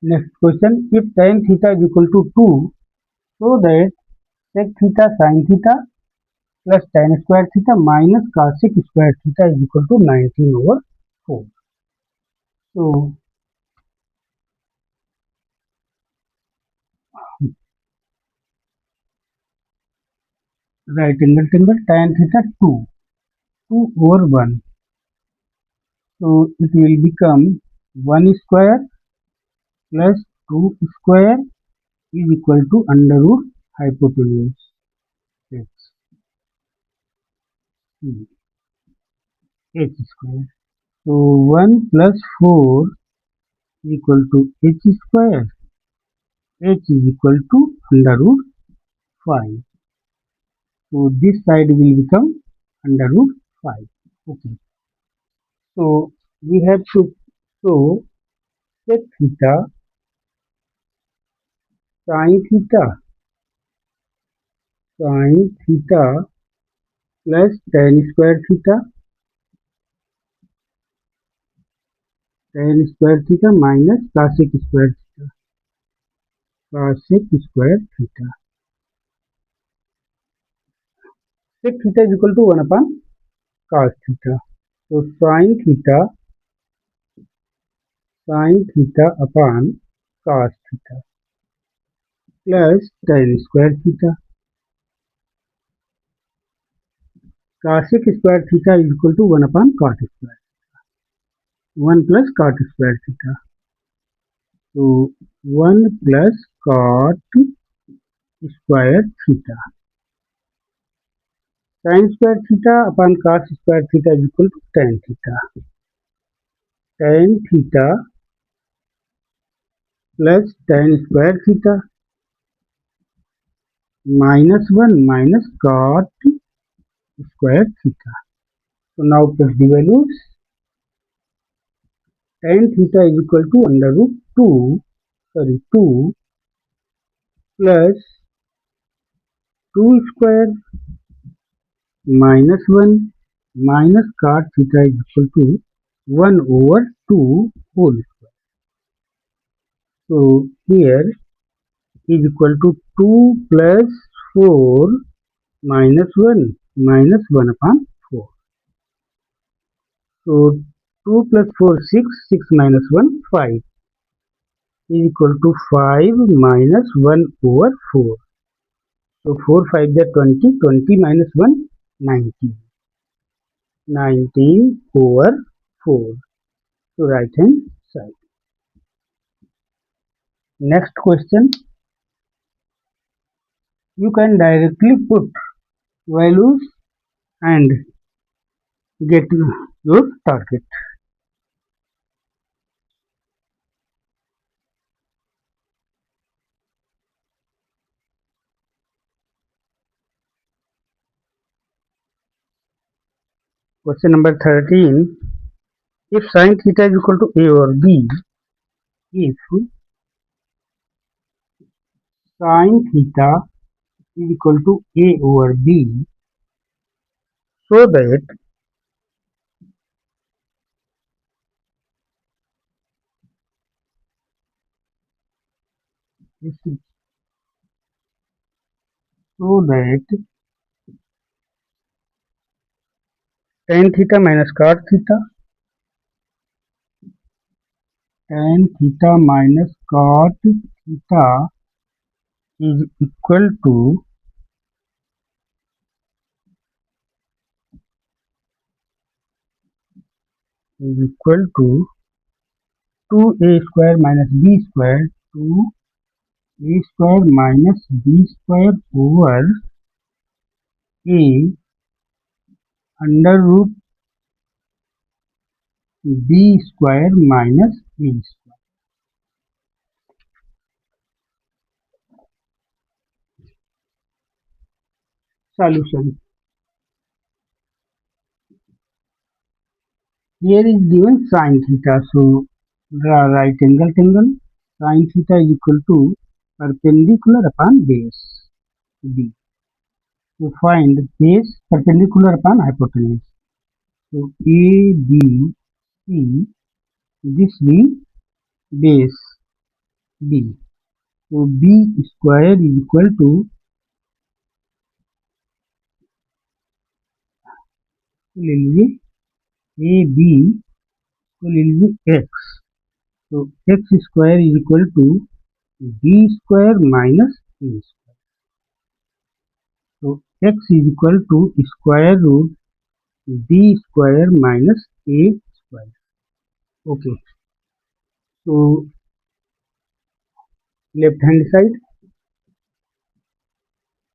Next question, if tan theta is equal to 2, so that sec theta sin theta plus tan square theta minus cos square theta is equal to 19 over 4. So, right angle triangle tan theta 2 over 1. So, it will become 1 square plus 2 square is equal to under root hypotenuse h, h square. So, 1 plus 4 is equal to h square. H is equal to under root 5. So, this side will become under root 5. Okay. So, we have to show sec theta, sin theta plus tan square theta minus cosec square theta. Sec theta is equal to 1 upon cos theta. So, sin theta upon cos theta plus tan square theta. Cosec square theta is equal to 1 upon cot square. 1 plus cot square theta. So, 1 plus cot square theta. Sin square theta upon cos square theta is equal to tan theta. Tan theta plus tan square theta minus 1 minus cot square theta. So, now put the values. Tan theta is equal to under root 2 plus 2 square minus 1 minus cot theta is equal to 1 over 2 whole square. So, here is equal to 2 plus 4 minus 1 upon 4. So, 2 plus 4 6 minus 1 5 is equal to 5 minus 1 over 4. So, 4 5 is 20 minus 1 19. 19 over 4 to right hand side. Next question, you can directly put values and get your target. Question number 13, if sin theta is equal to A or B, if sin theta is equal to A over B, so that so that tan theta minus cot theta, tan theta minus cot theta is equal to is equal to 2a square minus b square, 2a square minus b square over a under root b square minus a square. Solution. Here is given sin theta. So, draw right angle triangle. Sin theta is equal to perpendicular upon base B. To find base perpendicular upon hypotenuse. So, A, B, C, this be base. b. So b square is equal to, ले लीजिए A B को ले लीजिए x. तो x square is equal to b square minus a square. So x is equal to square root b square minus a square. Okay. So left hand side,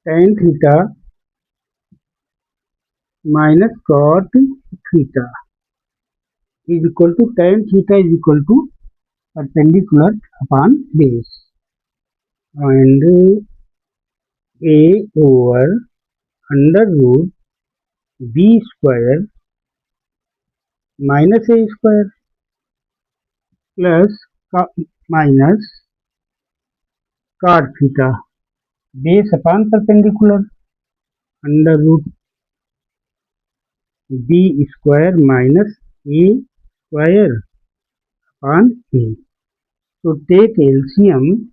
tan theta minus cot theta is equal to, tan theta is equal to perpendicular upon base, and a over under root b square minus a square plus minus cot theta, base upon perpendicular, under root b square minus a square upon a. So take LCM,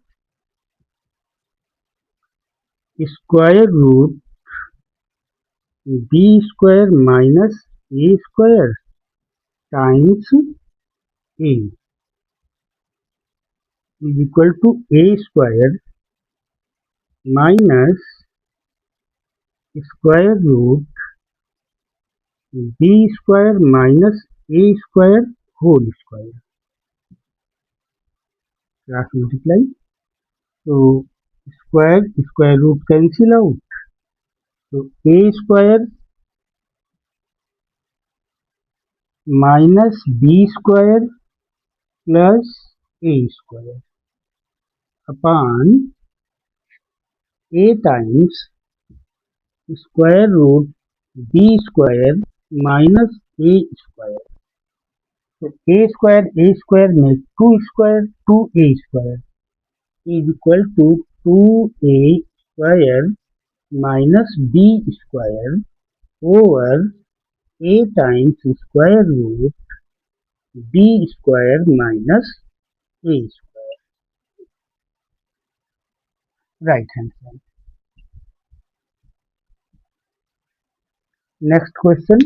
square root b square minus a square times a is equal to a square minus square root b square minus a square whole square. Cross multiply. So square root cancel out. So a square minus b square plus a square upon a times square root b square minus a square. So a square makes 2 square, 2a square is equal to 2a square minus b square over a times square root b square minus a square. Right hand side. Next question.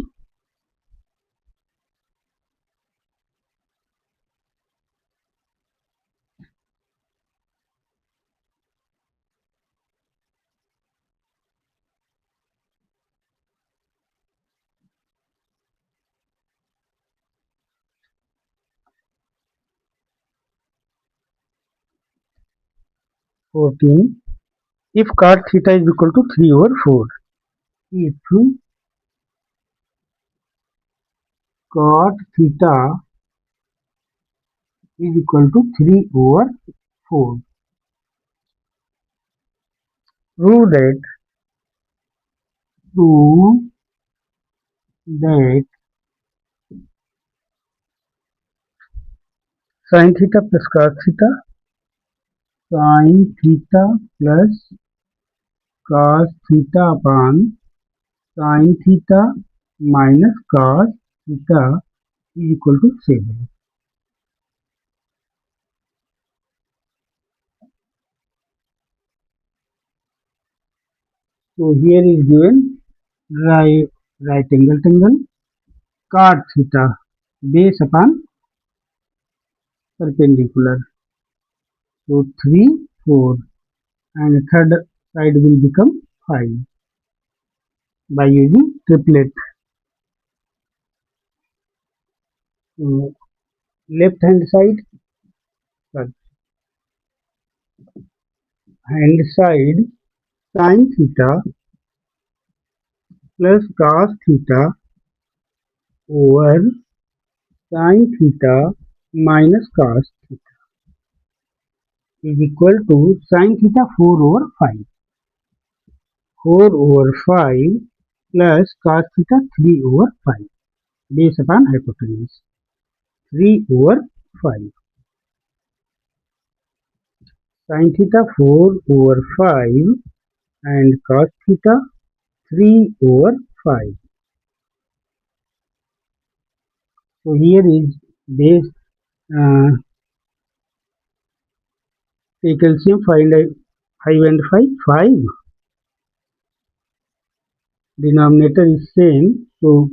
(14). If cot theta is equal to 3 over 4. If cot theta is equal to 3 over 4. Prove that sin theta plus cos theta, sin theta plus cos theta upon sin theta minus cos theta is equal to 7. So here is given right angle triangle cot theta base upon perpendicular. So 3, 4, and third side will become 5 by using triplet. So left hand side sin theta plus cos theta over sin theta minus cos theta is equal to sin theta 4 over 5. 4 over 5 plus cos theta 3 over 5 based upon hypotenuse. 3 over 5. Sin theta 4 over 5 and cos theta 3 over 5. So here is base Take LCM, find 5 and 5. 5. Denominator is same, so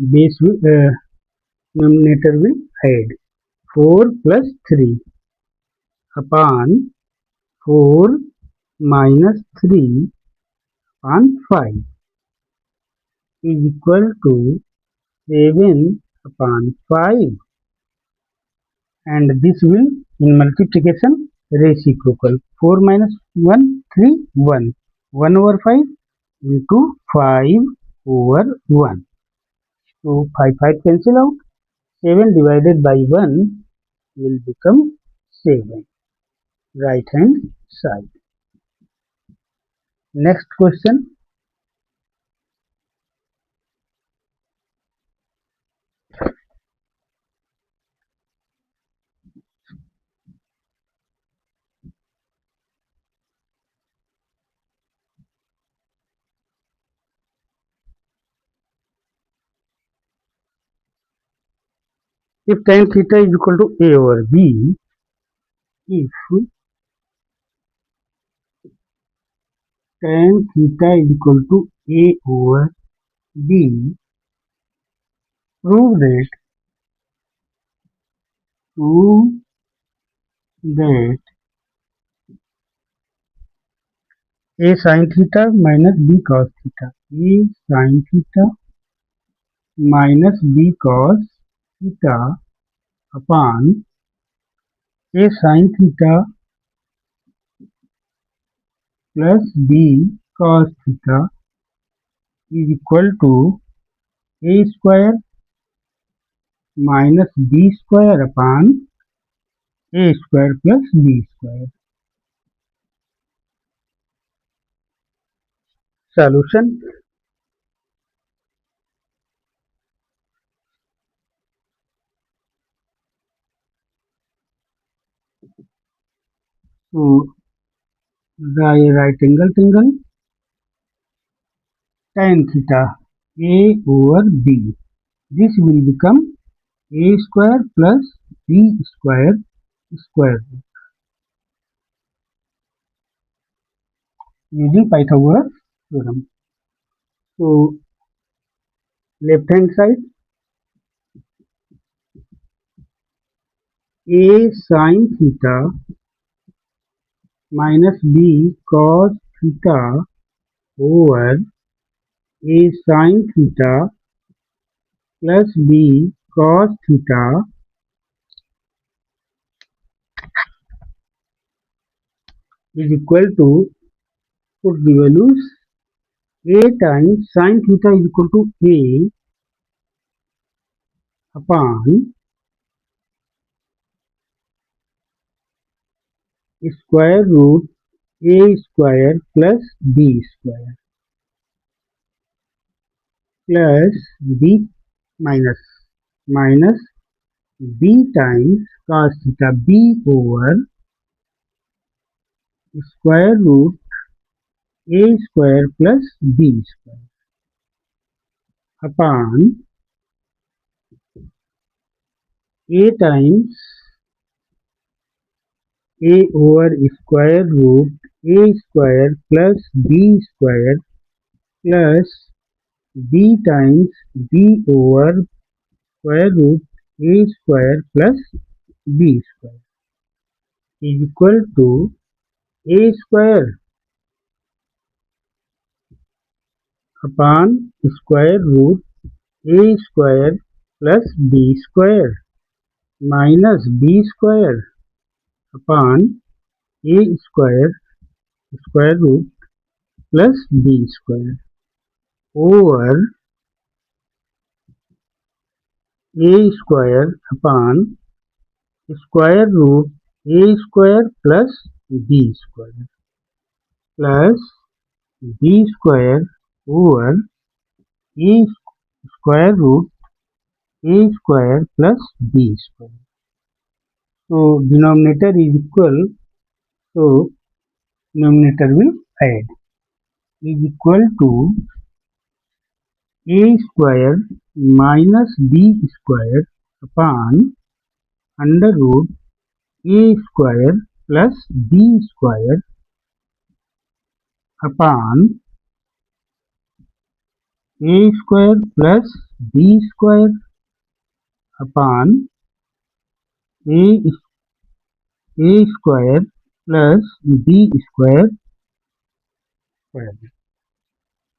denominator will add. 4 plus 3 upon 4 minus 3 upon 5 is equal to 7 upon 5, and this will in multiplication reciprocal. 4 minus 1, 3, 1. 1 over 5 into 5 over 1. So 5 cancel out. 7 divided by 1 will become 7. Right hand side. Next question. If tan theta is equal to A over B, if tan theta is equal to A over B, prove that A sin theta minus B cos theta. A sin theta minus B cos theta upon A sin theta plus B cos theta is equal to A square minus B square upon A square plus B square. Solution. So the right angle triangle tan theta A over B. This will become A square plus B square square root using Pythagoras theorem. So left hand side A sin theta minus B cos theta over A sin theta plus B cos theta is equal to, put the values, A times sin theta is equal to A upon square root A square plus B square plus B minus minus B times cos theta B over square root A square plus B square upon A times A over square root A square plus B square plus B times B over square root A square plus B square is equal to A square upon square root A square plus B square minus B square upon A square square root plus B square over A square upon square root A square plus B square plus B square over A square root A square plus B square. So denominator is equal, so denominator will add, is equal to A square minus B square upon under root A square plus b square upon a square plus b square upon a, a square plus b square square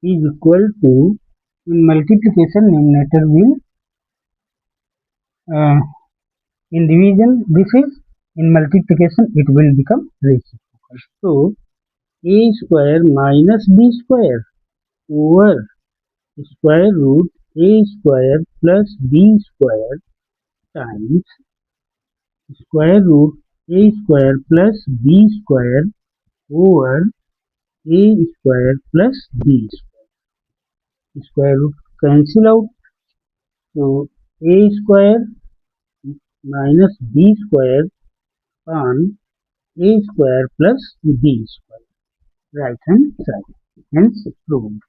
is equal to, in multiplication numerator will, uh, in division this is, in multiplication it will become reciprocal. So a square minus b square over square root a square plus b square times square root a square plus b square over a square plus b square. Square root cancel out, so a square minus b square on a square plus b square, right hand side, hence proved.